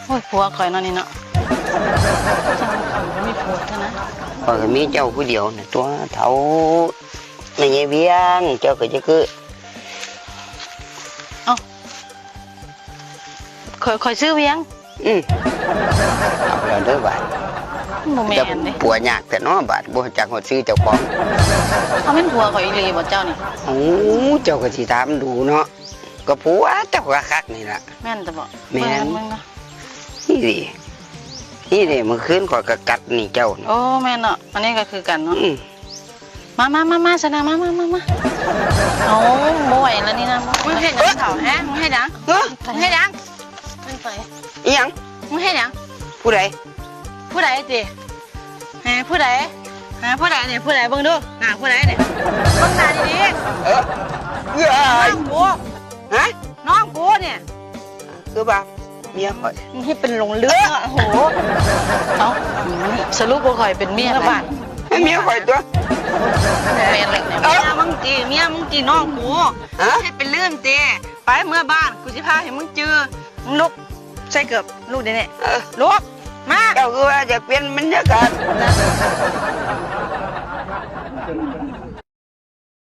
โอ้ยผัวข่อยนอนนี่เนาะจังข่อยมีผัวเท่านะข่อยก็มีเจ้าผู้เดียวน่ะตัวเฒ่าไม่ใช่เวียงเจ้าก็จะคือข่อยซื้อเวียงเอาแล้วเด้อบาดบ่แม่นเด้ปัวยากแต่เนาะบาดบ่จักฮอดซื้อเจ้าของเขาเป็นผัวข่อยอีหลีบ่เจ้านี่โอ้เจ้าก็สิถามดูเนาะก็ผัวเจ้าก็คักนี่ล่ะแม่นแต่บ่แม่น มึงนะ นี่ดิเมื่อคืนข่อยก็กัดนี่เจ้าโอ้แม่นเนาะอันนี้ก็คือกันเนาะมาสนะมาเอาบ่ไหวแล้วนี่นะมึงเฮ็ดหยังเฒ่าฮะมึงเฮ็ดหยังมึงเฮ็ดหยังมึงไปอีหยังมึงเฮ็ดหยังผู้ใดติฮะผู้ใดเนี่ยผู้ใดเบิ่งดูหน้าผู้ใดเนี่ยเบิ่งหน้าดีๆเอ้ยกูฮะน้องกูเนี่ยคือว่าเมียข่อยมึงให้เป็นหลงลืมโอ้โหเอ้าสรุปว่าข่อยเป็นเมียบ้านเมียข่อยตัวแม่นเลยเนี่ยเมียมึงจีน้องกูให้เป็นลืมติไปเมื่อบ้านกูสิพาให้มึงจื้อมึงลุกใส่เกือบลูกเด้เนี่ยลุกมาเจ้าคือว่าจะเปลี่ยนบรรยากาศ